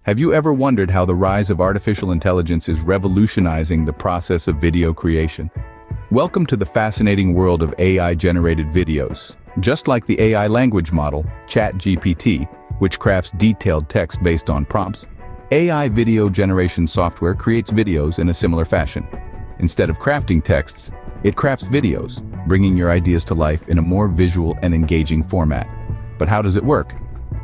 Have you ever wondered how the rise of artificial intelligence is revolutionizing the process of video creation? Welcome to the fascinating world of AI-generated videos. Just like the AI language model, ChatGPT, which crafts detailed text based on prompts, AI video generation software creates videos in a similar fashion. Instead of crafting texts, it crafts videos, bringing your ideas to life in a more visual and engaging format. But how does it work?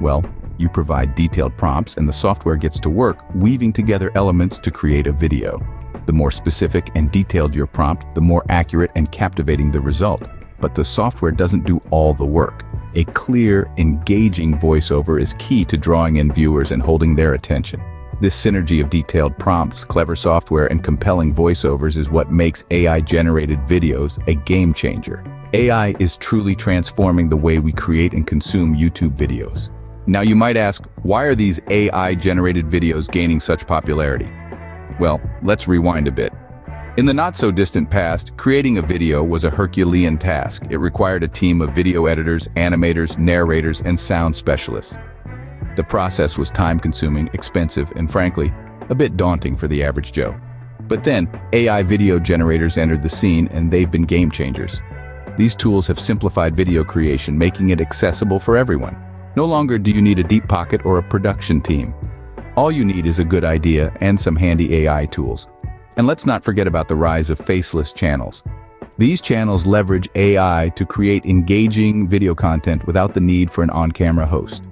Well, you provide detailed prompts and the software gets to work weaving together elements to create a video. The more specific and detailed your prompt, the more accurate and captivating the result. But the software doesn't do all the work. A clear, engaging voiceover is key to drawing in viewers and holding their attention. This synergy of detailed prompts, clever software, and compelling voiceovers is what makes AI-generated videos a game changer. AI is truly transforming the way we create and consume YouTube videos. Now you might ask, why are these AI-generated videos gaining such popularity? Well, let's rewind a bit. In the not-so-distant past, creating a video was a Herculean task. It required a team of video editors, animators, narrators, and sound specialists. The process was time-consuming, expensive, and frankly, a bit daunting for the average Joe. But then, AI video generators entered the scene and they've been game changers. These tools have simplified video creation, making it accessible for everyone. No longer do you need a deep pocket or a production team. All you need is a good idea and some handy AI tools. And let's not forget about the rise of faceless channels. These channels leverage AI to create engaging video content without the need for an on-camera host.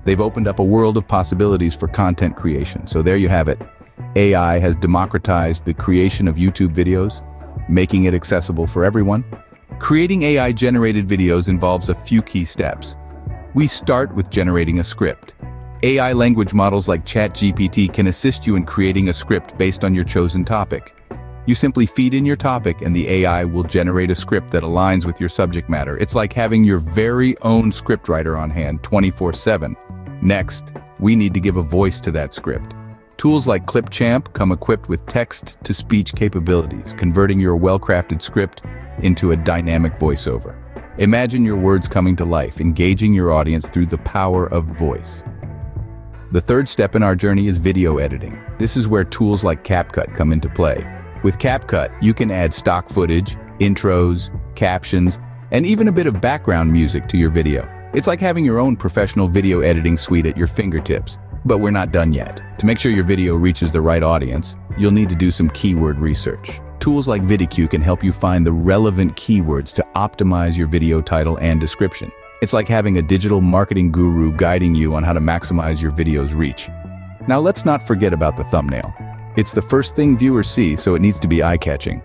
They've opened up a world of possibilities for content creation. So there you have it. AI has democratized the creation of YouTube videos, making it accessible for everyone. Creating AI-generated videos involves a few key steps. We start with generating a script. AI language models like ChatGPT can assist you in creating a script based on your chosen topic. You simply feed in your topic and the AI will generate a script that aligns with your subject matter. It's like having your very own scriptwriter on hand 24/7. Next, we need to give a voice to that script. Tools like Clipchamp come equipped with text-to-speech capabilities, converting your well-crafted script into a dynamic voiceover. Imagine your words coming to life, engaging your audience through the power of voice. The third step in our journey is video editing. This is where tools like CapCut come into play. With CapCut, you can add stock footage, intros, captions, and even a bit of background music to your video. It's like having your own professional video editing suite at your fingertips. But we're not done yet. To make sure your video reaches the right audience, you'll need to do some keyword research. Tools like VidiQ can help you find the relevant keywords to optimize your video title and description. It's like having a digital marketing guru guiding you on how to maximize your video's reach. Now let's not forget about the thumbnail. It's the first thing viewers see, so it needs to be eye-catching.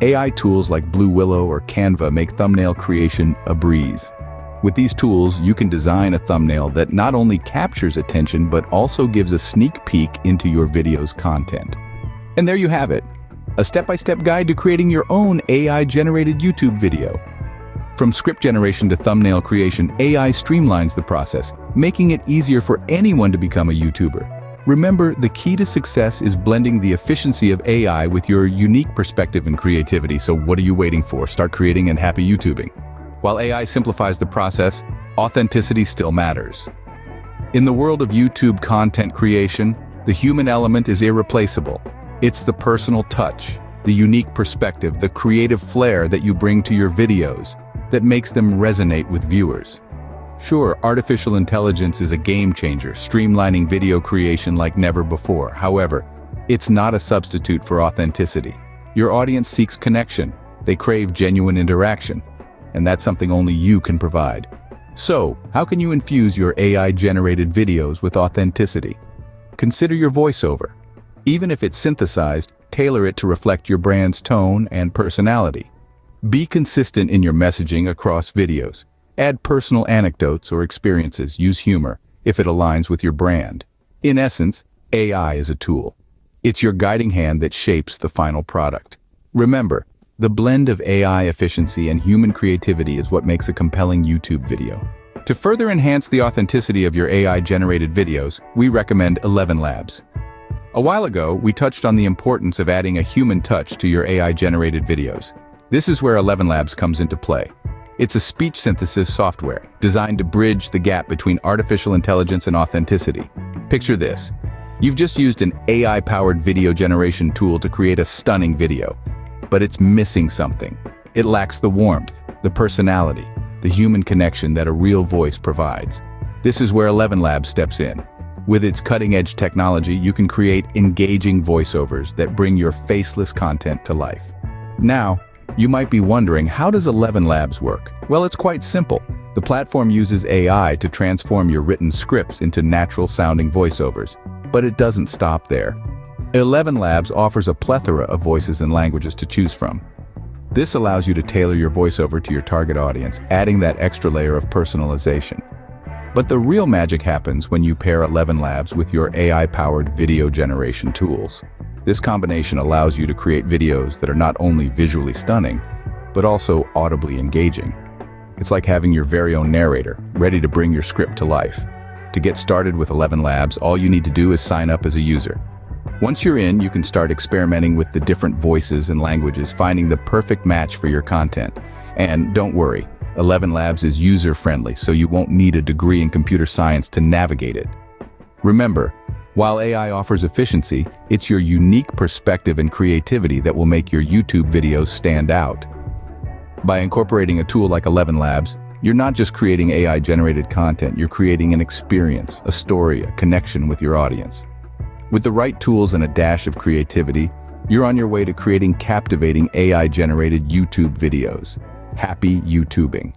AI tools like Blue Willow or Canva make thumbnail creation a breeze. With these tools, you can design a thumbnail that not only captures attention, but also gives a sneak peek into your video's content. And there you have it. A step-by-step guide to creating your own AI-generated YouTube video. From script generation to thumbnail creation, AI streamlines the process, making it easier for anyone to become a YouTuber. Remember, the key to success is blending the efficiency of AI with your unique perspective and creativity. So what are you waiting for? Start creating and happy YouTubing. While AI simplifies the process, authenticity still matters. In the world of YouTube content creation, the human element is irreplaceable. It's the personal touch, the unique perspective, the creative flair that you bring to your videos that makes them resonate with viewers. Sure, artificial intelligence is a game changer, streamlining video creation like never before. However, it's not a substitute for authenticity. Your audience seeks connection. They crave genuine interaction, and that's something only you can provide. So, how can you infuse your AI-generated videos with authenticity? Consider your voiceover. Even if it's synthesized, tailor it to reflect your brand's tone and personality. Be consistent in your messaging across videos. Add personal anecdotes or experiences. Use humor if it aligns with your brand. In essence, AI is a tool. It's your guiding hand that shapes the final product. Remember, the blend of AI efficiency and human creativity is what makes a compelling YouTube video. To further enhance the authenticity of your AI-generated videos, we recommend 11 Labs. A while ago, we touched on the importance of adding a human touch to your AI-generated videos. This is where 11 Labs comes into play. It's a speech synthesis software designed to bridge the gap between artificial intelligence and authenticity. Picture this. You've just used an AI-powered video generation tool to create a stunning video. But it's missing something. It lacks the warmth, the personality, the human connection that a real voice provides. This is where ElevenLabs steps in. With its cutting-edge technology, you can create engaging voiceovers that bring your faceless content to life. Now, you might be wondering, how does ElevenLabs work? Well, it's quite simple. The platform uses AI to transform your written scripts into natural-sounding voiceovers. But it doesn't stop there. ElevenLabs offers a plethora of voices and languages to choose from. This allows you to tailor your voiceover to your target audience, adding that extra layer of personalization. But the real magic happens when you pair ElevenLabs with your AI-powered video generation tools. This combination allows you to create videos that are not only visually stunning, but also audibly engaging. It's like having your very own narrator, ready to bring your script to life. To get started with ElevenLabs, all you need to do is sign up as a user. Once you're in, you can start experimenting with the different voices and languages, finding the perfect match for your content. And don't worry, ElevenLabs is user-friendly, so you won't need a degree in computer science to navigate it. Remember, while AI offers efficiency, it's your unique perspective and creativity that will make your YouTube videos stand out. By incorporating a tool like ElevenLabs, you're not just creating AI-generated content, you're creating an experience, a story, a connection with your audience. With the right tools and a dash of creativity, you're on your way to creating captivating AI-generated YouTube videos. Happy YouTubing!